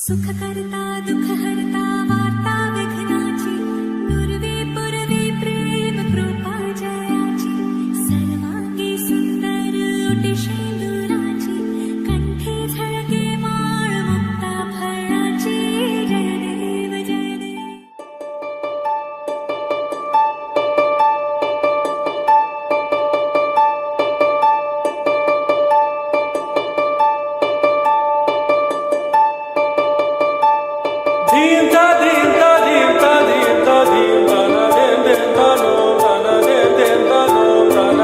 सुख करता दुख हरता वार्ता विघ्नाची नुरवी पुरवी प्रेम कृपा जयाची सर्वांगी सुंदर ओटी शेंदुराची कंठी झळके माळ मुक्ता फळाची जय देव जय देव. Dinta dinta dinta dinta dinta na dinta no na dinta no na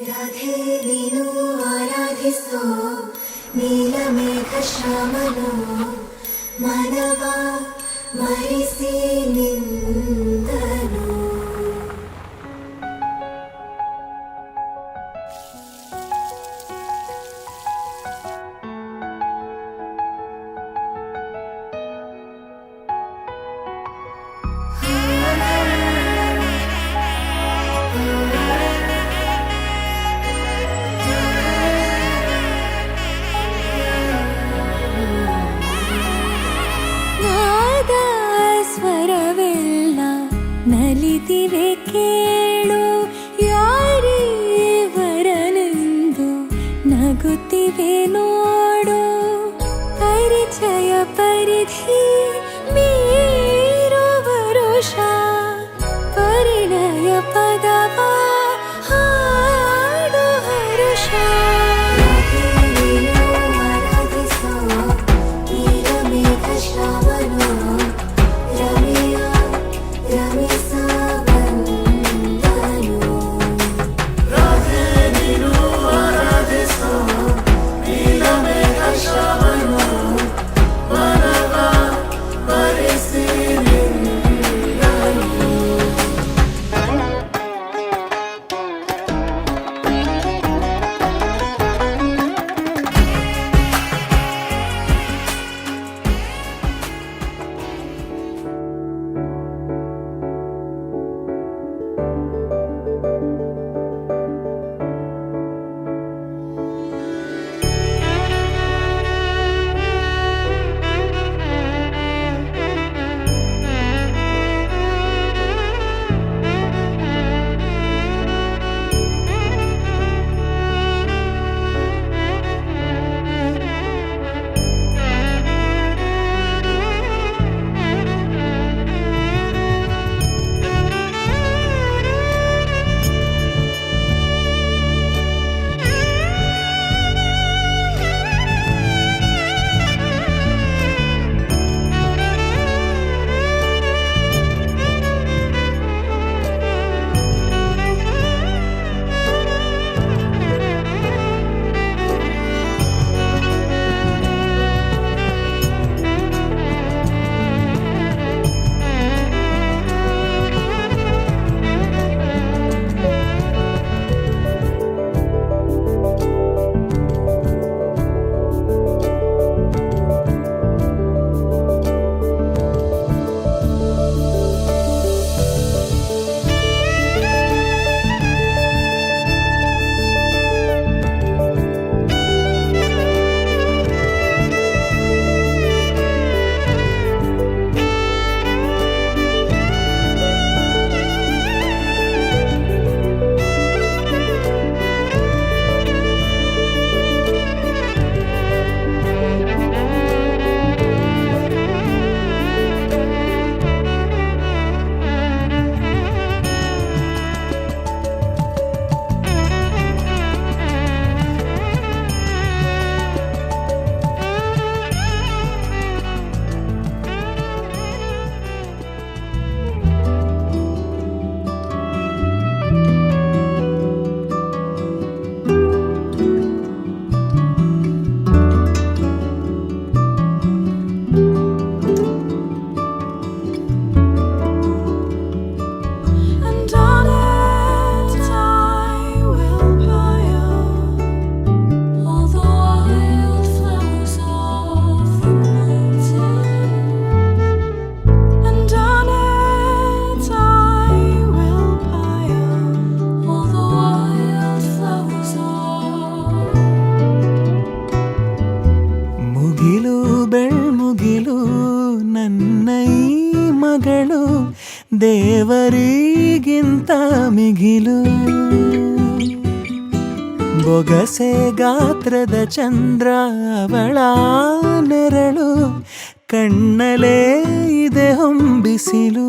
Radhe नीनु आराधिसो नीलमेघ श्यामलो मानवा मरिसि निंदनो. ಸ್ವರವೆಲ್ಲ ನಲಿದಿವೆ ಕೇಳು ಯಾರೇ ವರನೆಂದು ನಗುತ್ತಿವೆ ನೋಡು ಪರಿಚಯ ಪರಿಧಿ ಮೀರು ವರುಷ ಪರಿಣಯ ಪದವ ಹಾಡು ಹರುಷ. ದೇವರಿಗಿಂತ ಮಿಗಿಲು ಬೊಗಸೆ ಗಾತ್ರದ ಚಂದ್ರ ಅವಳ ನೆರಳು ಕಣ್ಣಲೇ ಇದೆ ಹೊಂಬಿಸಿಲು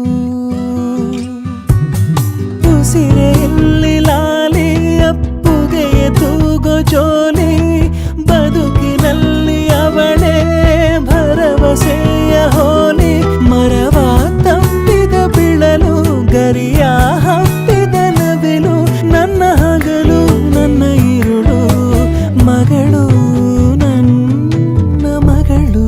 ಉಸಿರೆಯಲ್ಲಿ ಲಾಲಿ ಅಪ್ಪುಗೆಯ ತೂಗೋ ಜೋಲಿ ಬದುಕಿನಲ್ಲಿ ಅವಳೇ ಭರವಸೆಯ ಹೋಲಿ ಮರವ ತಪ್ಪಿದ ಬಿಳಲು ಗರಿಯ ಹಪ್ಪಿದ ನವಿಲು ನನ್ನ ಹಗಲು ನನ್ನ ಇರುಳು ಮಗಳು ನನ್ನ ಮಗಳು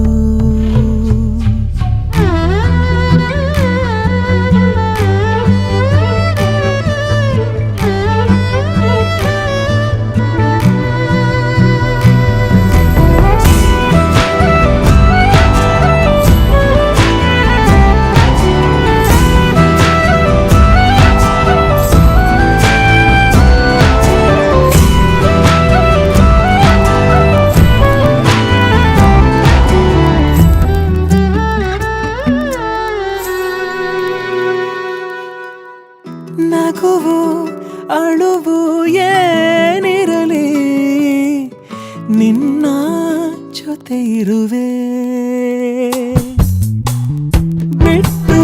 ನಗುವು ಅಳುವು ಏನಿರಲಿ ನಿನ್ನ ಜೊತೆ ಇರುವೆ ಬಿಟ್ಟು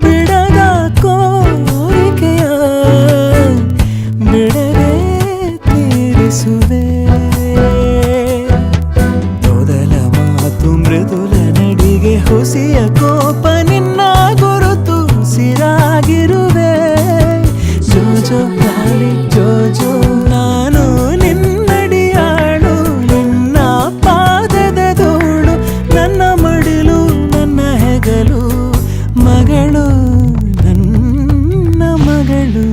ಬಿಡದ ಕೋರಿಕೆಯ ಬಿಡದೆ ತೀರಿಸುವೆ ಮೊದಲ ಮಾತು ಮೃದುಲ ನಡಿಗೆ ಹುಸಿಯ ಕೋಪ ನಿನ್ನ ಗುರುತು ಸಿರಾಗಿರುವೆ ಜೋಜೋ ಲಾಲಿ ಜೋಜೋ ನಾನು ನಿನ್ನಡಿಯಾಳು ನಿನ್ನ ಪಾದದ ಧೂಳು ನನ್ನ ಮಡಿಲು ನನ್ನ ಹೆಗಲು ಮಗಳು ನನ್ನ ಮಗಳು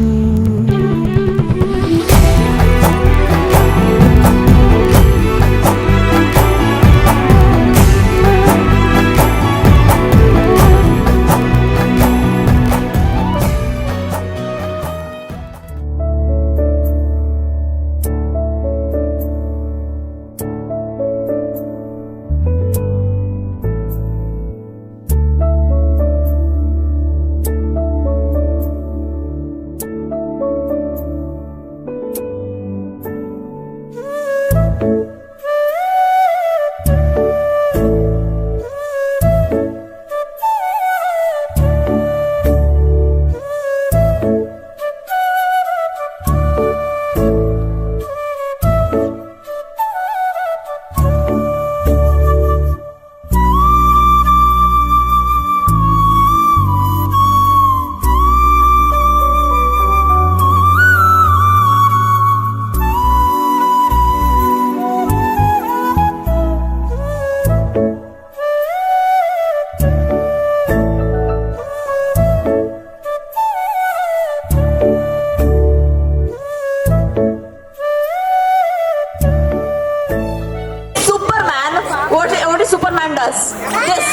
Superman does this.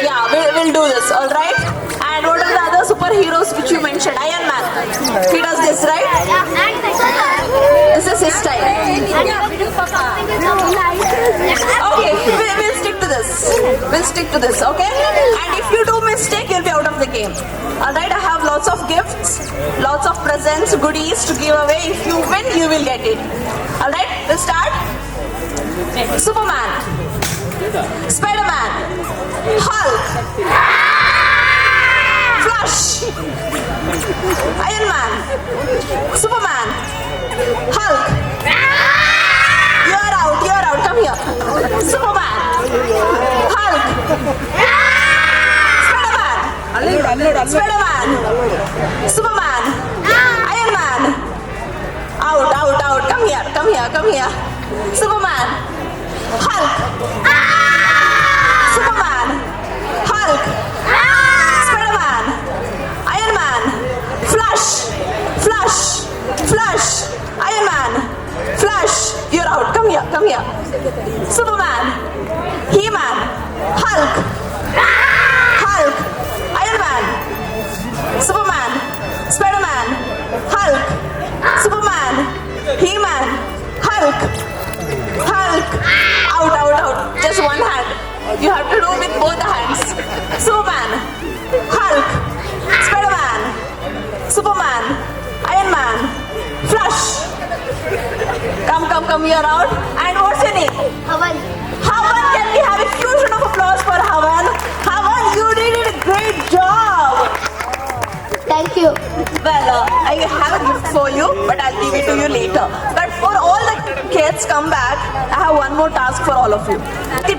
Yeah, we'll do this, all right? And what are the other superheroes which you mentioned? Iron Man. He does this, right? This is his style. Okay, we'll stick to this. We'll stick to this, okay? And if you do mistake, you'll be out of the game. All right, I have lots of gifts, lots of presents, goodies to give away. If you win, you will get it. All right, we'll start. Superman, Spider-Man, Hulk, Flash, Iron Man, Superman, Hulk. You're out, come here. Superman, Hulk, Spider-Man, Superman, Iron Man. Out, come here. Superman, Hulk, Superman, Hulk, Spider-Man, Iron Man, Flash, Iron Man, Flash. You're out. Come here. Superman, He-Man, Hulk, Iron Man, Superman, Spider-Man, Hulk, Superman, He-Man, Hulk. Out. Just one hand. You have to do with both the hands. Superman, Hulk, Come, you're out. And what's your name? Havan. Havan, can we have a huge round of applause for Havan? Havan, you did a great job. Thank you. Well, I have a gift for you, but I'll give it to you later. But for all the kids come back, I have one more task for all of you.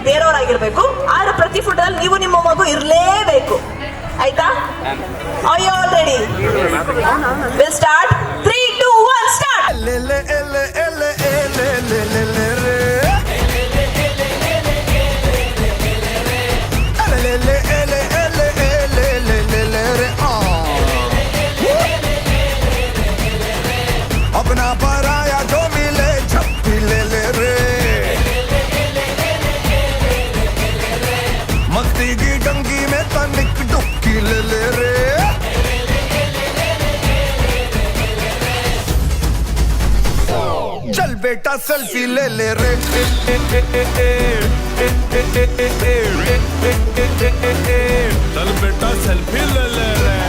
ಬೇರೆಯವರಾಗಿರ್ಬೇಕು ಆದ್ರೆ ಪ್ರತಿ food ಅಲ್ಲಿ ನೀವು ನಿಮ್ಮ ಮಗು ಇರಲೇಬೇಕು ಆಯ್ತಾ? Are you all ready? We'll start. 3, 2, 1, start. अपना पराया जो मिले झप्पी ले ले रे मस्ती की डंगी में तनिक डुबकी ले ले रे चल बेटा सेल्फी ले ले रे चल बेटा सेल्फी ले ले रे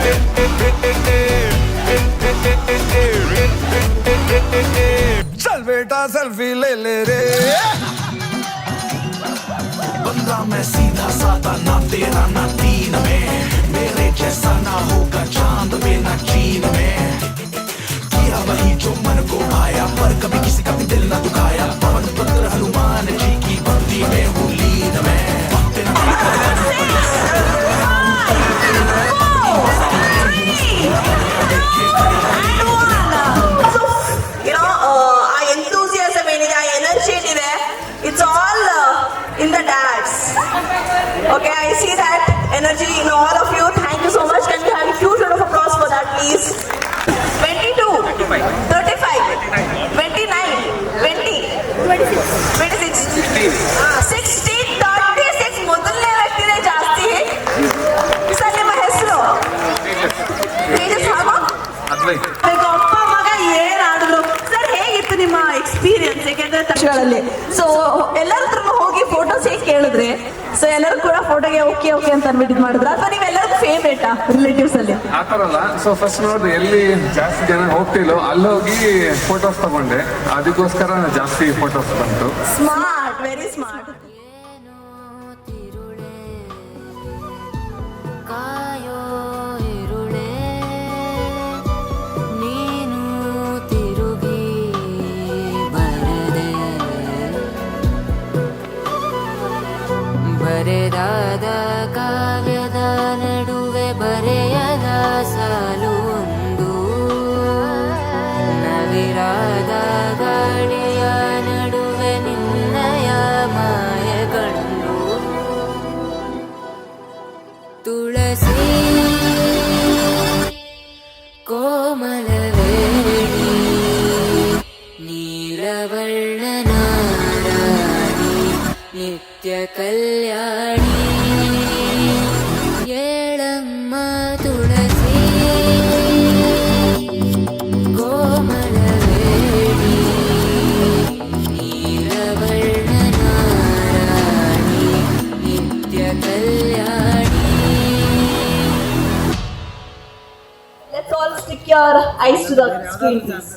चल बेटा सेल्फी ले ले रे बंदा मैं सीधा साधा ना तेरा ना तीन में मेरे जैसा ना होगा चांद में ना चीन में किया वही जो मन को भाया पर कभी किसी का भी दिल ना दुखाया पवन पुत्र हनुमान जी की भक्ति में हूँ लीन में It's all in the dads. Okay, I see that energy in all of you. Thank you so much. Can we have a huge round of applause for that, please? 22, 35, 29, 20, 26, 16, 36. ಮೊದಲನೇ ವ್ಯಕ್ತಿನೇ ಜಾಸ್ತಿ. ಸರ್ ನಿಮ್ಮ ಹೆಸರು? ತೇಜಸ್ ಹಾಗೂ ಅಪ್ಪ ಮಗ ಏನಾಡಿದ್ರು ಸರ್, ಹೇಗಿತ್ತು ನಿಮ್ಮ experience? ಯಾಕೆಂದ್ರೆ ತಕ್ಷಣಗಳಲ್ಲಿ ಸೊ ಎಲ್ಲರ ಹತ್ರ ಹೋಗಿ ಫೋಟೋಸ್ ಹೇಗೆ ಕೇಳಿದ್ರೆ ಸೊ ಎಲ್ಲರೂ ಕೂಡ ಫೋಟೋಗೆ ಓಕೆ ಅಂತ ಅನ್ಬಿಟ್ಟು ಮಾಡಿದ್ರು, ಅಥವಾ ನೀವೆಲ್ಲರೂ ಫೇವ್ರೇಟಾ ರಿಲೇಟಿವ್ಸ್ ಅಲ್ಲಿ? ಆತರಲ್ಲ. ಸೊ ಫಸ್ಟ್ ನೋಡ್ರಿ ಎಲ್ಲಿ ಜಾಸ್ತಿ ಜನ ಹೋಗ್ತಿಲ್ಲೋ ಅಲ್ಲೋಗಿ ಫೋಟೋಸ್ ತಗೊಂಡೆ, ಅದಕ್ಕೋಸ್ಕರ ಜಾಸ್ತಿ ಫೋಟೋಸ್ ಬಂತು. Smart, very smart. ಕಾಯೋ ಇರುಳೆ ನೀನು ತಿರುಗಿ ಬರದೆ ಬರೆದಾದ ಕಾವ್ಯದ ನಡುವೆ ಬರೆಯದ ಸಾಲೊಂದು ನವಿರಾದ ಗಾಳಿಯ ನಡುವೆ ನಿನ್ನಯ ಮಾಯಗಂಡು ತುಳಸಿ ಕೋಮಲವೇಣಿ ನೀಲವರ್ಣನಾರಾಣಿ ನಿತ್ಯ ಕಲ್ಯಾಣಿ ಏಳಮ್ಮ ತುಳಸಿ ಕೋಮಲವೇಣಿ ನೀಲವರ್ಣನಾರಾಣಿ ನಿತ್ಯ ಕಲ್ಯಾಣಿ. Let's all stick your eyes to the screen, please.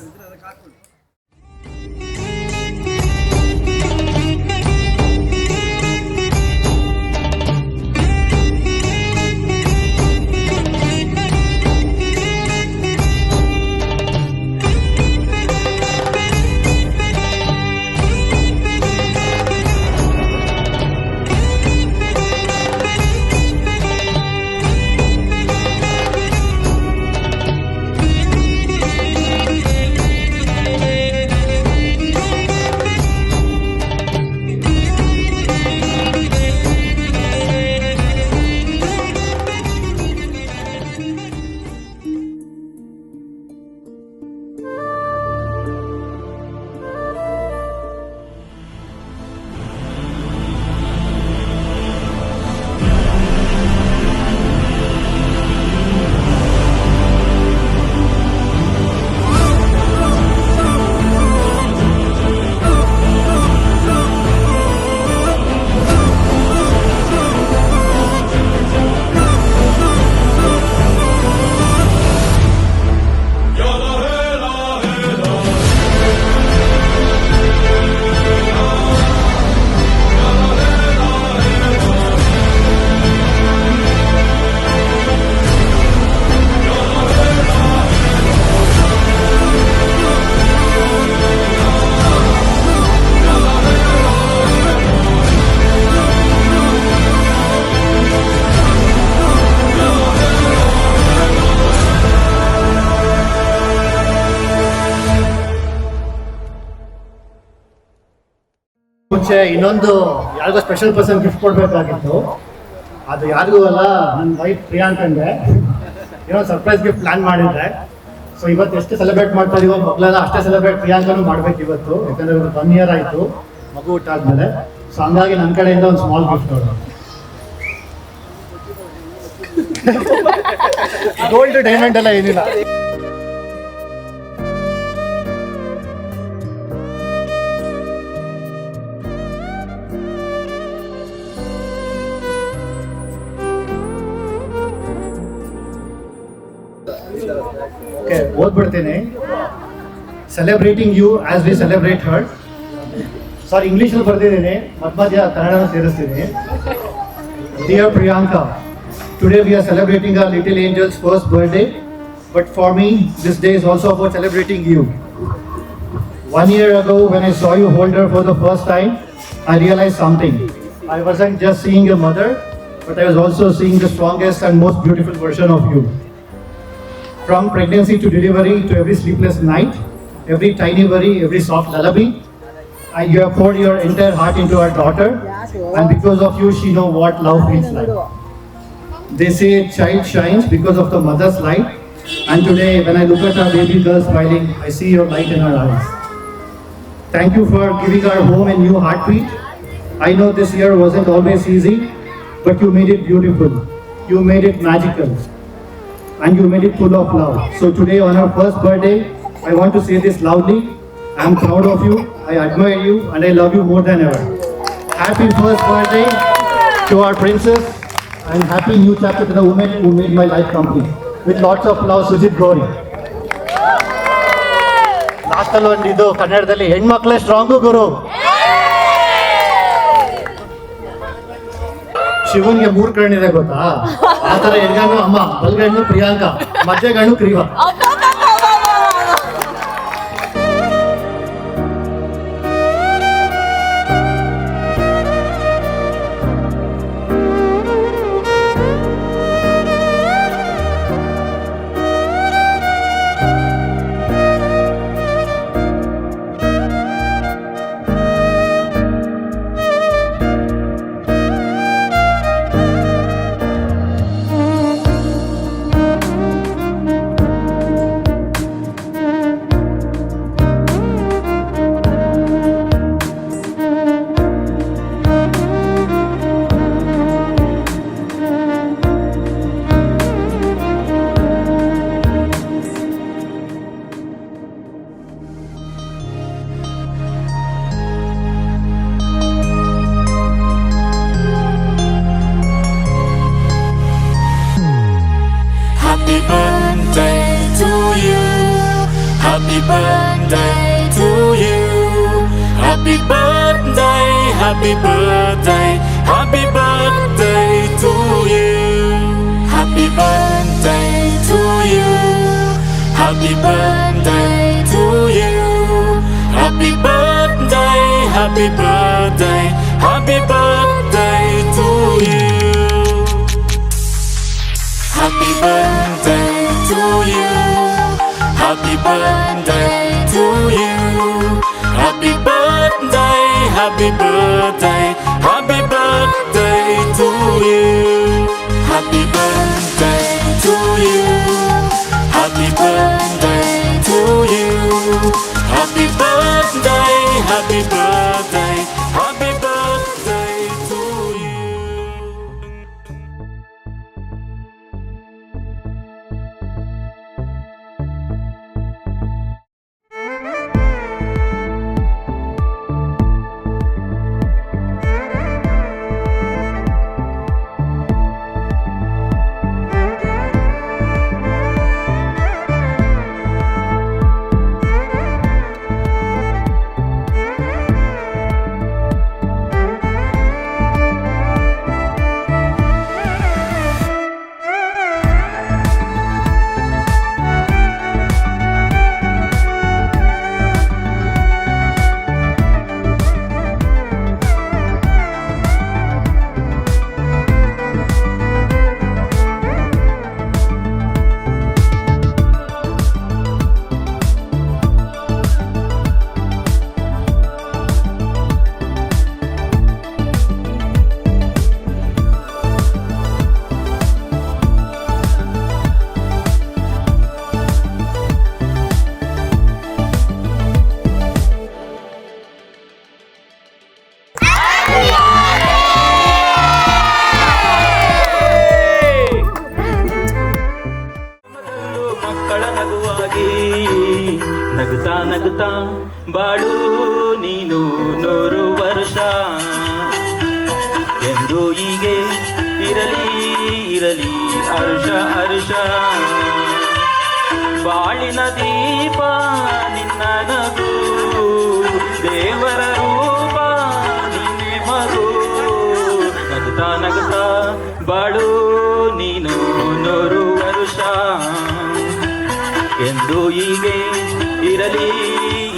ಮುಂಚೆ ಇನ್ನೊಂದು ಯಾರಿಗೋ ಸ್ಪೆಷಲ್ ಪರ್ಸನ್ ಗಿಫ್ಟ್ ಕೊಡಬೇಕಾಗಿತ್ತು. ಅದು ಯಾರಿಗೂ ಅಲ್ಲ, ನನ್ನ ವೈಫ್ ಪ್ರಿಯಾಂಕಂಗೆ ಏನೋ ಸರ್ಪ್ರೈಸ್ ಗಿಫ್ಟ್ ಪ್ಲಾನ್ ಮಾಡಿದ್ದೆ. ಸೊ ಇವತ್ತು ಎಷ್ಟು ಸೆಲೆಬ್ರೇಟ್ ಮಾಡ್ತಾ ಇದೀವೋ ಮಕ್ಕಳೆಲ್ಲ ಅಷ್ಟೇ ಸೆಲೆಬ್ರೇಟ್ ಪ್ರಿಯಾಂಕನೂ ಮಾಡ್ಬೇಕು ಇವತ್ತು. ಯಾಕಂದರೆ ಇವತ್ತು 1 year ಆಯಿತು ಮಗು ಹುಟ್ಟಾದ್ಮೇಲೆ. ಸೊ ಹಂಗಾಗಿ ನನ್ನ ಕಡೆಯಿಂದ ಒಂದು ಸ್ಮಾಲ್ ಗಿಫ್ಟ್ ಅವರು. ಗೋಲ್ಡ್ ಡೈಮಂಡ್ ಎಲ್ಲ ಏನಿಲ್ಲ. ಓಕೆ, ಓದ್ಬಿಡ್ತೀನಿ. Celebrating you as we celebrate her. Sorry, ಇಂಗ್ಲೀಷಲ್ಲಿ ಬರ್ತಿದ್ದೀನಿ, ಮಧ್ಯ ಕನ್ನಡನ ಸೇರಿಸ್ತೀನಿ. Dear Priyanka, today we are celebrating our little angel's first birthday, but for me, this day is also about celebrating you. 1 year ago, when I saw you hold her for the first time, I realized something. I wasn't just seeing a mother, but I was also seeing the strongest and most beautiful version of you. From pregnancy to delivery to every sleepless night, every tiny worry, every soft lullaby, you have poured your entire heart into our daughter, and because of you, she knows what love feels like. They say a child shines because of the mother's light, and today when I look at our baby girl smiling, I see your light in her eyes. Thank you for giving our home a new heartbeat. I know this year wasn't always easy, but you made it beautiful. You made it magical. And you made it full of love. So today on our first birthday, I want to say this loudly. I am proud of you, I admire you, and I love you more than ever. Happy first birthday to our princess, and happy new chapter to the woman who made my life complete. With lots of love, Sujit Gauri. ಲಾಸ್ಟಲ್ಲಿ ಒಂದು ಇದು ಕನ್ನಡದಲ್ಲಿ ಹೆಣ್ಮಕ್ಳೇ strong ಗುರು. ಶಿವನ್ಗೆ 3 ಕಣ್ಣಿದೆ ಗೊತ್ತಾ? ಆ ಥರ ಎಡಗಣ್ಣು ಅಮ್ಮ, ಬಲಗಣ್ಣು Priyanka, ಮಧ್ಯಗಣ್ಣು ಕ್ರೀವಾ. Happy birthday to you. Happy birthday to you. Happy birthday, happy birthday, happy birthday to you. Happy birthday to you. Happy birthday to you. Happy birthday, happy birthday, happy birthday to you. Happy birthday to you. Happy birthday to you. Happy birthday, happy birthday, happy birthday to you. Happy birthday to you. Happy birthday to you. Happy birthday, happy birthday, happy birthday to you. ನಗುತ್ತಾ ಬಾಳು ನೀನು 100 ವರ್ಷ ಎಂದು ಹೀಗೆ ಇರಲಿ ಇರಲಿ ಹರ್ಷ ಹರ್ಷ ಬಾಳಿನ ದೀಪ ನಿನ್ನ ನಗು ದೇವರ ರೂಪ ನಿನ್ನೆ ಮಗು ನಗುತ್ತಾ ನಗುತ್ತಾ ಬಾಳು ನೀನು 100 ವರ್ಷ ಎಂದು ಹೀಗೆ ಇರಲಿ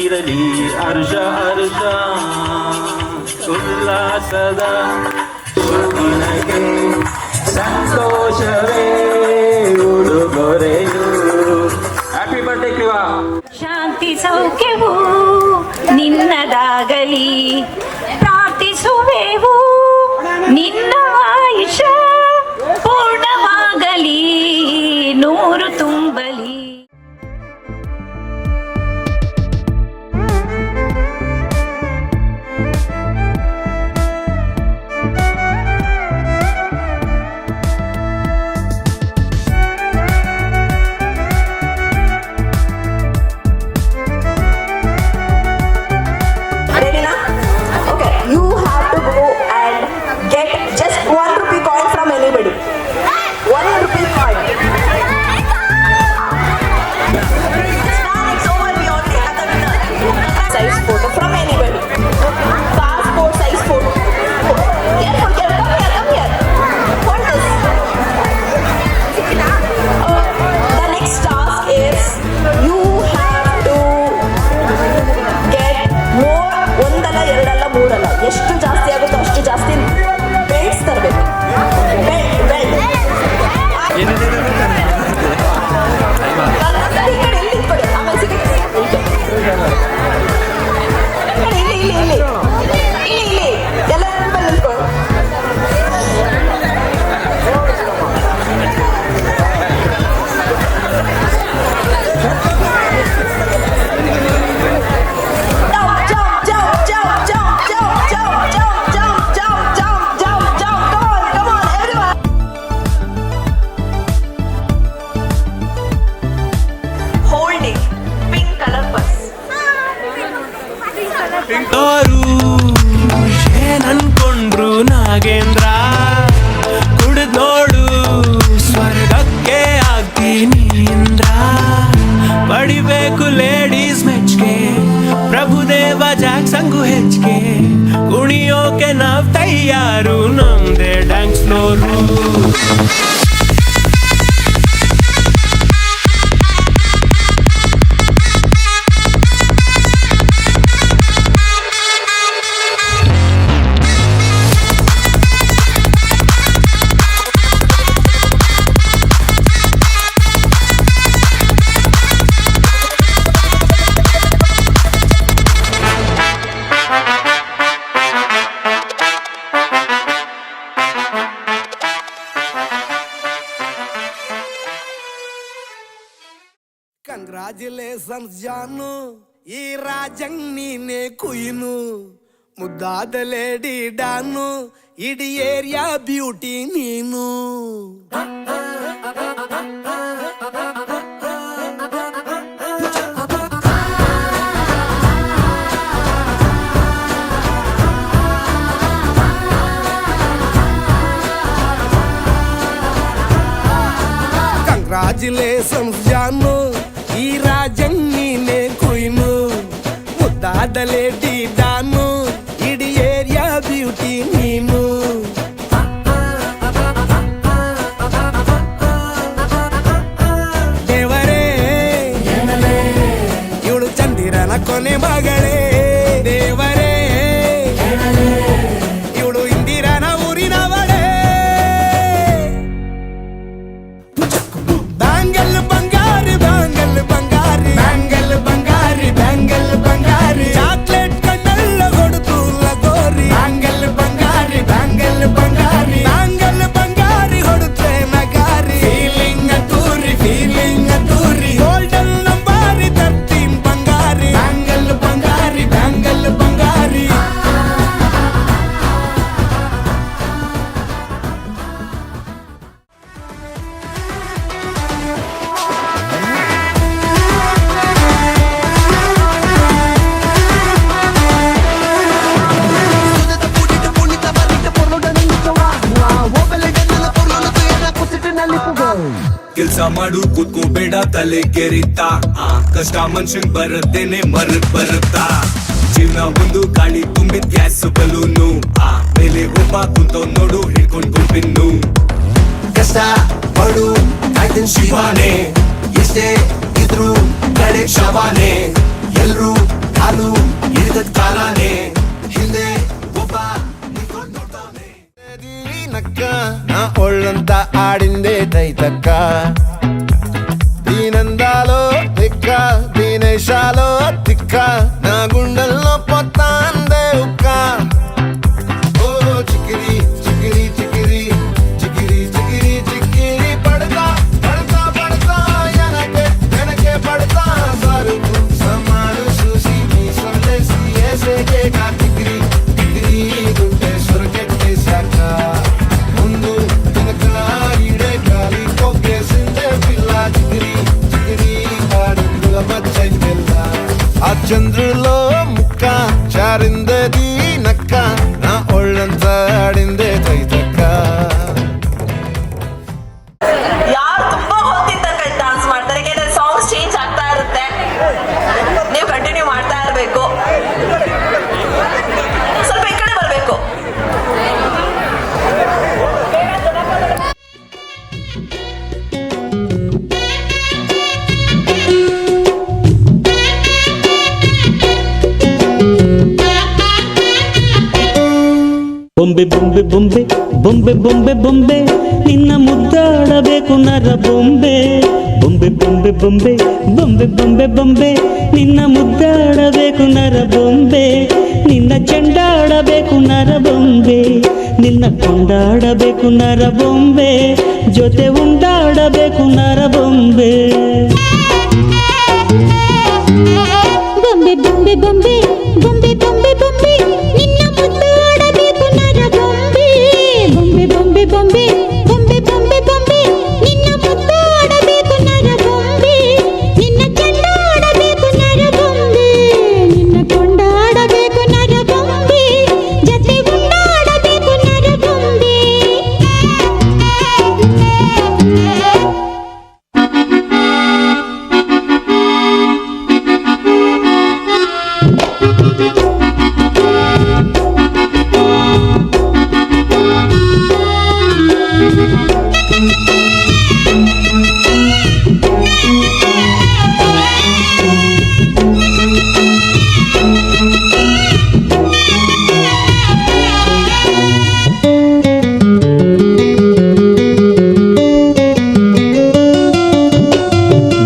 ಇರಲಿ ಹರ್ಷ ಹರ್ಷ ಉಲ್ಲಾಸದ ಶುಭನಗೆ ಸಂತೋಷವೇ ಉಡುಗೊರೆಯು. Happy birthday ಕಿವಾ. ಶಾಂತಿ ಸೌಖ್ಯವು ನಿನ್ನದಾಗಲಿ ಪ್ರಾರ್ಥಿಸುವೆವು ನಿನ್ನ ಆಯುಷ ಪೂರ್ಣವಾಗಲಿ 100 ತುಂಬಲಿ. Ready now? Okay, you have to go and get just 1 rupee coin from anybody. 1 rupee coin. It's over, we already have the winner. Size photo from anybody. Passport size photo. Here, come here. Hold this. The next task is you have to get more. ಒಂದಲ್ಲ ಎರಡಲ್ಲ ಮೂರಲ್ಲ ಎಷ್ಟು ಜಾಸ್ತಿ ಆಗುತ್ತೋ ಅಷ್ಟು ಜಾಸ್ತಿ belts ತರಬೇಕು. ಈ ಕಡೆ ಇಲ್ಲಿ ನಿಂತ್ಕೊಳ್ಳಿ, ಆಮೇಲೆ ಸಿಗುತ್ತೆ. ಇಲ್ಲಿ ಎಲ್ಲ ನಿಂತ್ಕೊಳ್ಳಿ. ತೋರು ಏನನ್ಕೊಂಡ್ರು ನಾಗೇಂದ್ರ ಕುಡಿದ್ ನೋಡು ಸ್ವರ್ಗಕ್ಕೆ ಆಗ್ತೀನಿ ಇಂದ್ರ ಪಡಿಬೇಕು ಲೇಡೀಸ್ ಮೆಚ್ಗೆ ಪ್ರಭುದೇವ ಜಾಕ್ಸಂಗು ಹೆಚ್ಚಿಗೆ ಕುಣಿಯೋಕೆ ನಾವ್ ತಯಾರು ನಮ್ದೇ ಡ್ಯಾನ್ಸ್ ಫ್ಲೋರು. ಕಂಗ್ರಾಚುಲೇಷನ್ಸ್ ಜಾನು, ಈ ರಾಜಂಗ್ ನೀನೆ ಕುಯ್ನು, ಮುದ್ದಾದ ಲೇಡಿ ಡಾನು, ಇಡೀ ಏರಿಯಾ ಬ್ಯೂಟಿ ನೀನು. ಕಂಗ್ರಾಚುಲೇಷನ್ಸ್ ಜಾನು, ಈ ರಾಜಂಗ್ ನೀನೆ ಕುಯ್ನು, ಮುದ್ದಾದ ಲೇಡಿ ಡಾನು, ಇಡೀ ಏರಿಯಾ ಬ್ಯೂಟಿ ನೀನು. ದೇವರೇ ಇವಳು ಚಂದಿರನ ಕೊನೆ ಮಗಳೇ, ದೇವರೇ ಇವಳು ಇಂದಿರನ ಊರಿನವಳೇ. ಬ್ಯಾಂಗಲ್ ಬಂಗಾರಿ ಬ್ಯಾಂಗಲ್ ಬಂಗಾರಿ ಬ್ಯಾಂಗಲ್ ಬಂಗಾರಿ ಬ್ಯಾಂಗಲ್ ಬಂಗಾರಿ ಚಾಕ್ಲೇಟ್ ಕೆಲ್ಸ ಮಾಡು ಕೂತ್ಕೋಬೇಡ ತಲೆ ಕೆರಿತಾ ಕಷ್ಟ ಮನುಷ್ಯನ್ ಬರತ್ತೇನೆ ಬರುತ್ತಾ ಜೀವನ ಒಂದು ಗಾಳಿ ತುಂಬಿದ್ ಗ್ಯಾಸ್ ಬಲೂನು ಮೇಲೆ ಒಬ್ಬ ಕುಂತವ್ ನೋಡು ಹಿಡ್ಕೊಂಡ್ ಗುಂಪಿನ್ನು ಕಷ್ಟ ಪಡು ಕಾಯ್ತಿನ್ ಶಿವಾನೆ ಎಷ್ಟೇ ಇದ್ರು ಕಡೆ ಶವಾನೆ ಎಲ್ರು ಕಾಲು ಹಿಡಿದದ್ ಕಾಲಾನೆ ಹಿಂದೆ ಒಬ್ಬ ನಿಂತ್ಕೊಂಡ್ ನೋಡ್ತಾನೆ నక్క నా ఒళ్ళంతా ఆడిందే తైతక్క దీనందాలో తిక్క దీనేశాలో తిక్క నా గుండెల్లో పొత్తాందే ఉక్క ఓ చికిరి చికిరి చికిరి చికిరి చికిరి చికిరి పడతా పడతా పడతా వెనకే పడతా సరుకు సమాను చూసి మీ సొల్లేసి ఏసేకే కా చికిరి చికిరి గుంటే సొరకెట్టేశాక ముందు వెనక ఈడే గాలి కొక్కేసిందే పిల్ల చికిరి చికిరి ఆడుకుల మచ్చై పిల్ల ఆ చంద్రులో ముక్క చారిందది నక్క నా ఒళ్ళంతా ఆడిందే తైతక్క ಯಾರು ತುಂಬಾ ಹೊತ್ತಿನ ತನಕ ಡಾನ್ಸ್ ಮಾಡ್ತಾರೆ ಯಾಕೆಂದ್ರೆ ಸಾಂಗ್ಸ್ ಚೇಂಜ್ ಆಗ್ತಾ ಇರುತ್ತೆ, ನೀವು ಕಂಟಿನ್ಯೂ ಮಾಡ್ತಾ ಇರಬೇಕು. ಸ್ವಲ್ಪ ಈ ಕಡೆ ಬರಬೇಕು. ಬೊಂಬೆ ಬೊಂಬೆ ಬೊಂಬೆ ಬೊಂಬೆ ಬೊಂಬೆ ಬೊಂಬೆ ನಿನ್ನ ಮುದ್ದಾಡಬೇಕು ನರ ಬೊಂಬೆ ಬೊಂಬೆ ಬೊಂಬೆ ಬೊಂಬೆ ಬೊಂಬೆ ಬೊಂಬೆ ಬೊಂಬೆ ನಿನ್ನ ಮುದ್ದಾಡಬೇಕು ನರ ಬೊಂಬೆ ನಿನ್ನ ಚೆಂಡಾಡಬೇಕು ನರ ಬೊಂಬೆ ನಿನ್ನ ಕೊಂಡಾಡಬೇಕು ನರ ಬೊಂಬೆ ಜೊತೆ ಉಂಡಾಡಬೇಕು ನರ ಬೊಂಬೆ ಬೊಂಬೆ ಬೊಂಬೆ ಬೊಂಬೆ ಬೊಂಬೆ ಬೊಂಬೆ ಬೊಂಬೆ ನಿನ್ನ ಮುದ್ದಾಡಬೇಕು ನರ ಬೊಂಬೆ ಬೊಂಬೆ ಬೊಂಬೆ ಬೊಂಬೆ ಬೊಂಬೆ ಬೊಂಬೆ ಬೊಂಬೆ ನಿನ್ನ ಮುದ್ದಾಡಬೇಕು ನರ ಬೊಂಬೆ ನಿನ್ನ ಚೆಂಡಾಡಬೇಕು ನರ ಬೊಂಬೆ ನಿನ್ನ ಕೊಂಡಾಡಬೇಕು ನರ ಬೊಂಬೆ ಜೊತೆ ಉಂಡಾಡಬೇಕು ನರ ಬೊಂಬೆ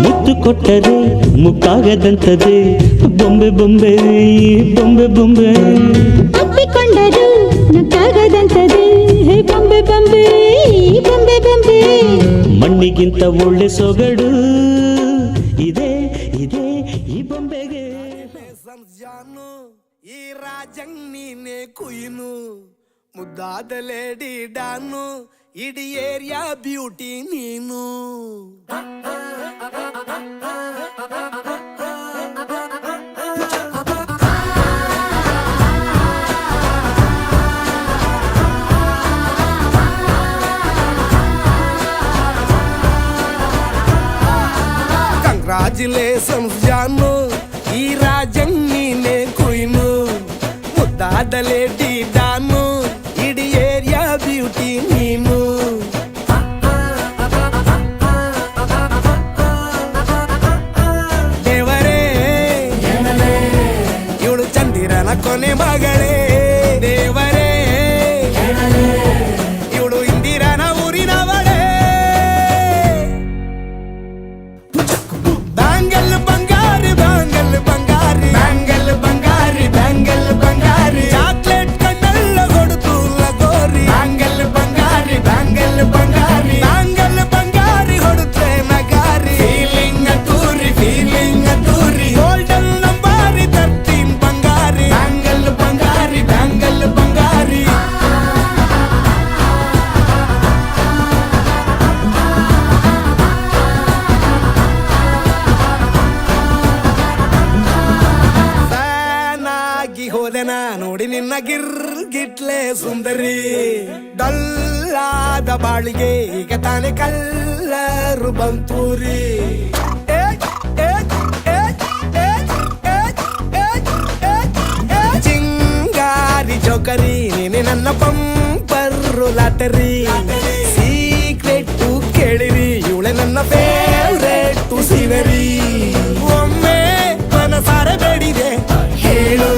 ಮುತ್ತು ಕೊಟ್ಟರೆ ಮುಕ್ಕಾಗದಂತದೆ ಬೊಂಬೆ ಬೊಂಬೆ ಬೊಂಬೆ ಬೊಂಬೆ ಅಪ್ಪಿಕೊಂಡರು ನಕ್ಕಾಗದಂತದೆ ಹೇ ಬೊಂಬೆ ಬೊಂಬೆ ಬೊಂಬೆ ಬೊಂಬೆ ಮಣ್ಣಿಗಿಂತ ಒಳ್ಳೆ ಸೊಗಡು ಇದೆ ಇದೆ ಈ ಬೊಂಬೆಗೆ ಸಂಜಾನು ಈ ರಾಜಂಗ್ ನೀನೆ ಕುಯ್ನು ಮುದ್ದಾದ ಲೇಡಿ ಡಾನು ಇಡೀ ಏರಿಯಾ ಬ್ಯೂಟಿ ನೀನು ಕಂಗ್ರಾಚುಲೇಷನ್ಸ್ ಜಾನು ಈ ರಾಜಂಗ್ ನೀನೆ ಕುಯ್ನು ಮುದ್ದಾದ ಲೇಡಿ ಡಾನು ಇಡೀ ಏರಿಯಾ ಬ್ಯೂಟಿ ನೀನು ದೇವರೇ ಇವಳು ಚಂದಿರನ ಕೊನೆ ಮಗಳೇ ದೇವರೇ ಇವಳು ಇಂದಿರನ ಊರಿನವಳೇ ಬ್ಯಾಂಗಲ್ ಬಂಗಾರ ಸುಂದರಿ ಡಲ್ಲಾದ ಬಾಳಿಗೆ ಈಗ ತಾನೆ ಕಲ್ಲರು ಬಂತೂರಿ ಚಿಂಗಾರಿ ಜೋಕರಿ ನೀನೆ ನನ್ನ ಪಂಪರ್ರು ಲಾಟರಿ ಸೀಕ್ರೆಟ್ ಕೇಳಿರಿ ಇವಳೆ ನನ್ನ ಫೇವ್ರೆಟ್ ಸೀನರಿ ಒಮ್ಮೆ ಮನಸಾರೆ ಬೇಡಿದೆ ಹೇಳು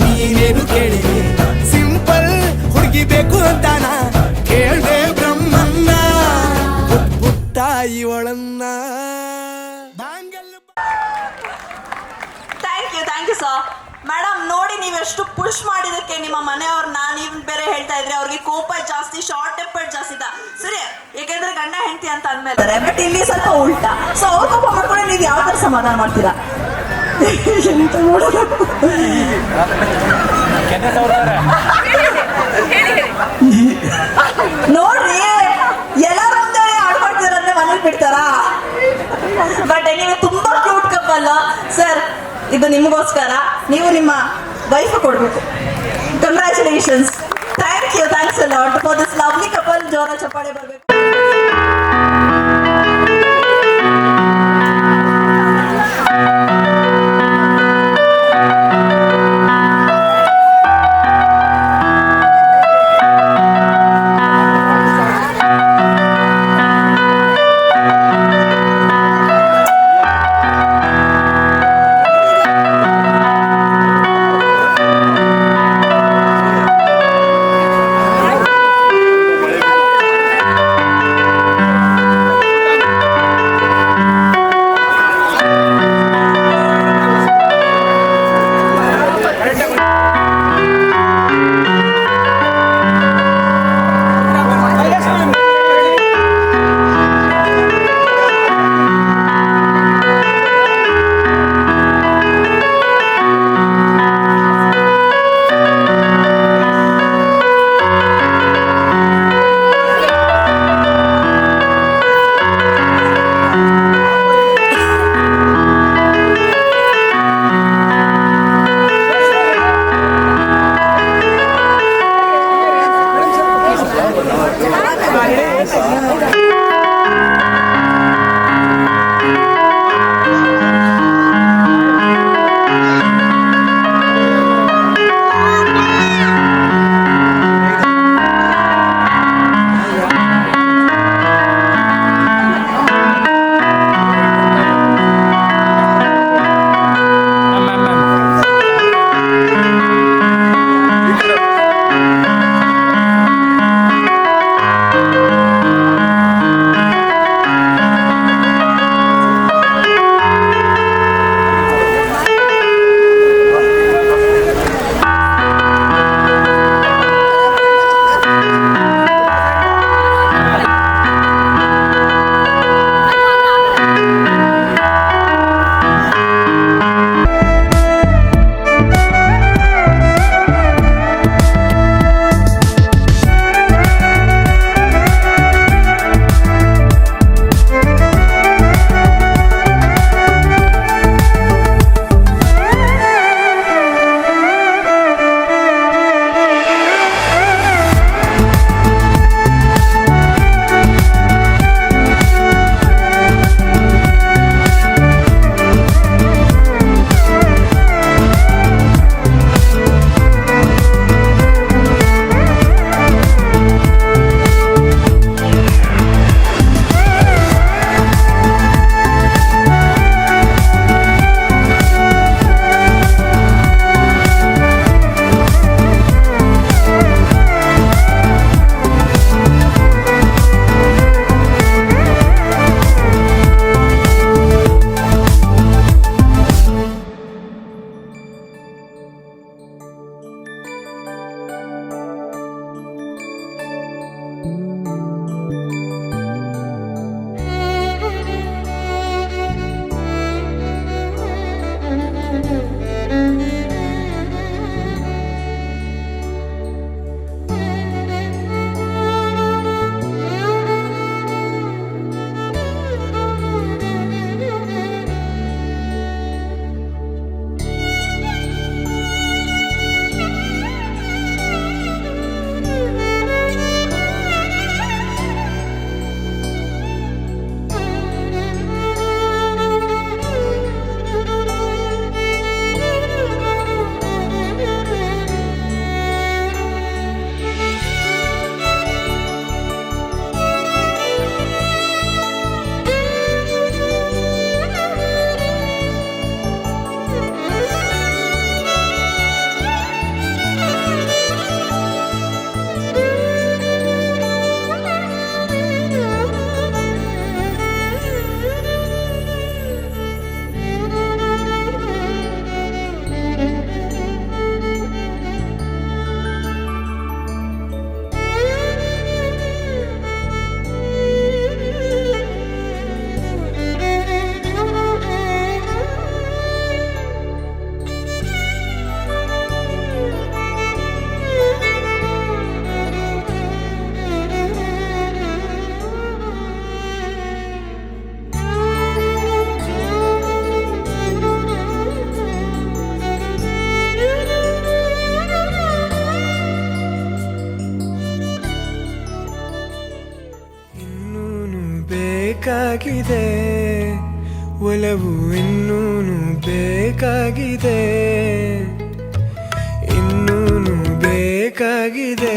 ನೀನೇನು ಕೇಳಿದೆ ಸಿಂಪಲ್ ಹುಡುಗಿ ಬೇಕು ಅಂತಾನ ಕೇಳ್ದೆ ಬ್ರಹ್ಮನ್ನ ಪುಟ್ಟ ಇವಳನ್ನ ಥ್ಯಾಂಕ್ ಯು ಸರ್. ಮೇಡಮ್ ನೋಡಿ ನೀವೆಷ್ಟು ಪುಷ್ ಮಾಡಿದಕ್ಕೆ ನಿಮ್ಮ ಮನೆಯವ್ರನ್ನ ನೀವು ಬೇರೆ ಹೇಳ್ತಾ ಇದ್ರಿ ಅವ್ರಿಗೆ ಕೋಪ ಜಾಸ್ತಿ, ಶಾರ್ಟ್ ಟೆಂಪರ್ ಜಾಸ್ತಿ ಇದ್ದ ಸರಿ, ಯಾಕೆಂದ್ರೆ ಗಂಡ ಹೆಂಡತಿ ಅಂತ ಅಂದ್ಮೇಲೆ. ಬಟ್ ಇಲ್ಲಿ ಸ್ವಲ್ಪ ಉಲ್ಟಾ. ಸೊ ಅವ್ರು ಕೋಪ ಮಾಡ್ಕೊಂಡ್ರೆ ನೀವು ಯಾವ ತರ ಸಮಾಧಾನ ಮಾಡ್ತೀರಾ? ನೋಡ್ರಿ ಎಲ್ಲರೂ ಒಂದೇ ಆಡ್ಕೊಳ್ತಿದ್ರೆ ಮನೇಲಿ ಬಿಡ್ತಾರಾ? ಬಟ್ ನೀವು ತುಂಬಾ ಕ್ಯೂಟ್ ಕಪ್ಪಲ್ ಸರ್. ಇದು ನಿಮಗೋಸ್ಕರ, ನೀವು ನಿಮ್ಮ ವೈಫ್ ಕೊಡ್ಬೇಕು. Congratulations. Thanks a lot for this lovely couple. ಜೋರ ಚಪ್ಪಾಳೆ ಬರಬೇಕು. ಬೇಕಾಗಿದೆ, ಒಲವು ಇನ್ನೂನು ಬೇಕಾಗಿದೆ, ಇನ್ನೂನು ಬೇಕಾಗಿದೆ,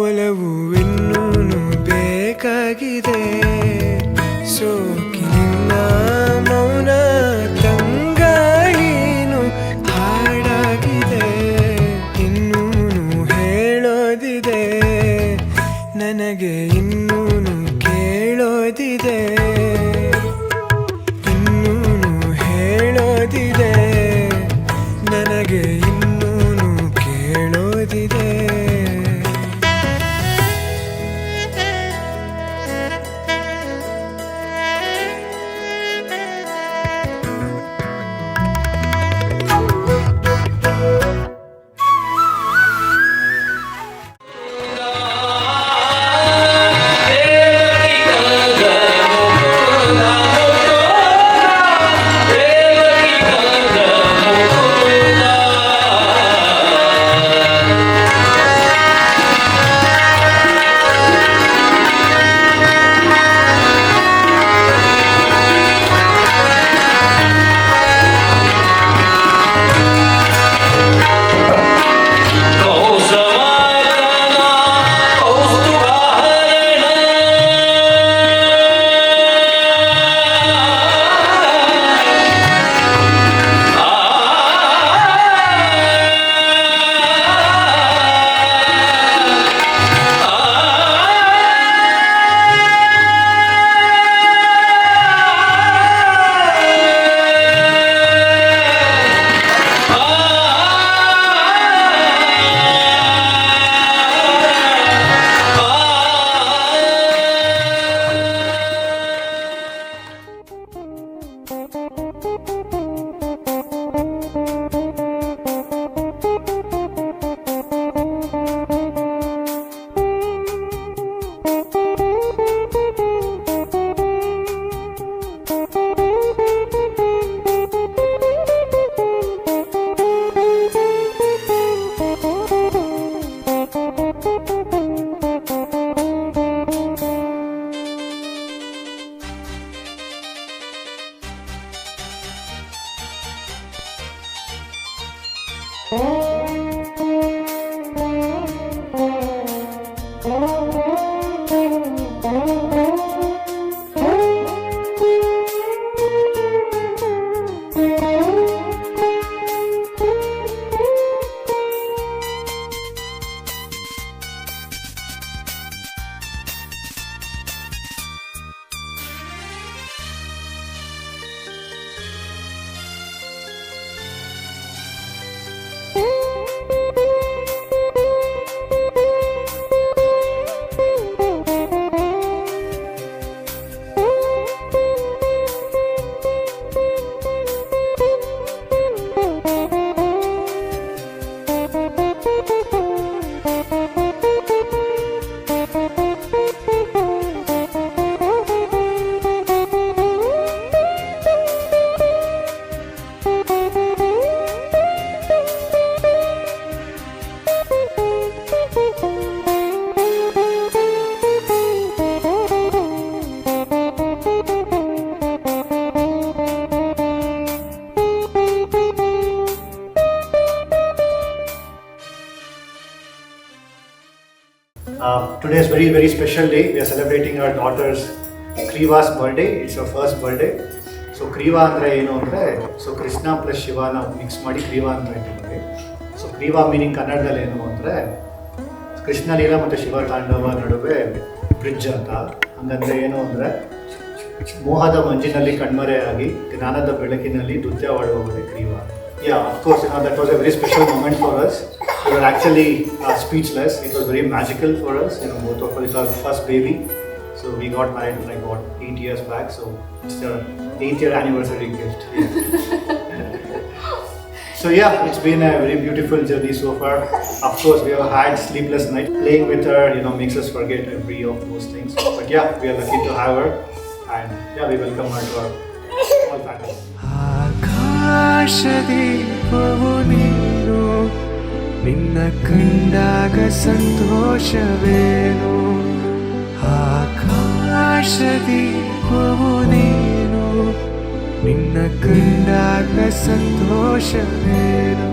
ಒಲವು ಇನ್ನೂನು ಬೇಕಾಗಿದೆ. ಸೋಕಿನಿನ್ನ ಮೌನ ತಂಗಾಳೀನು ಹಾಡಾಗಿದೆ, ಇನ್ನೂನು ಹೇಳೋದಿದೆ, ನನಗೆ ಇನ್ನೂನು ಕೇಳೋದಿದೆ, ಇನ್ನೂನು ಹೇಳೋದಿದೆ, ನನಗೆ ಇನ್ನೂನು ಕೇಳೋದಿದೆ. Today is very, very special day. We are celebrating our daughter's Kriva's birthday. It's her first birthday. So Kriva andre ಏನು ಅಂದರೆ ಸೊ ಕೃಷ್ಣ ಪ್ಲಸ್ ಶಿವನ ಮಿಕ್ಸ್ ಮಾಡಿ ಕ್ರೀವಾ ಅಂತ ಇಟ್ಟಿದ್ದಾರೆ. ಸೊ ಕ್ರೀವಾ ಮೀನಿಂಗ್ ಕನ್ನಡದಲ್ಲಿ ಏನು ಅಂದರೆ ಕೃಷ್ಣ ಲೀಲಾ ಮತ್ತು ಶಿವ ತಾಂಡವ ನಡುವೆ ಬ್ರಿಡ್ಜ್ ಅಂತ. ಹಂಗಂದ್ರೆ ಏನು ಅಂದರೆ ಮೋಹದ ಮಂಜಿನಲ್ಲಿ ಕಣ್ಮರೆಯಾಗಿ ಜ್ಞಾನದ ಬೆಳಕಿನಲ್ಲಿ ನೃತ್ಯವಾಡುವವರೇ ಕ್ರೀವಾ. Yeah, of course, that was a very special moment for us. We were actually speechless. It was very magical for us. Both of us, it's our first baby. So we got married like 8 years back. So it's the 8th year anniversary gift. So yeah, it's been a very beautiful journey so far. Of course, we have had sleepless nights. Playing with her, makes us forget every of those things. But yeah, we are lucky to have her. And yeah, we welcome her to our small family. ಆಕಾಶದೀಪವು ನೀನು, ನಿನ್ನ ಕಂಡಾಗ ಸಂತೋಷವೇನು. ಆಕಾಶ ಆಕಾಶದೀಪವು ನೀನು ನಿನ್ನ ಕಂಡಾಗ ಸಂತೋಷವೇನು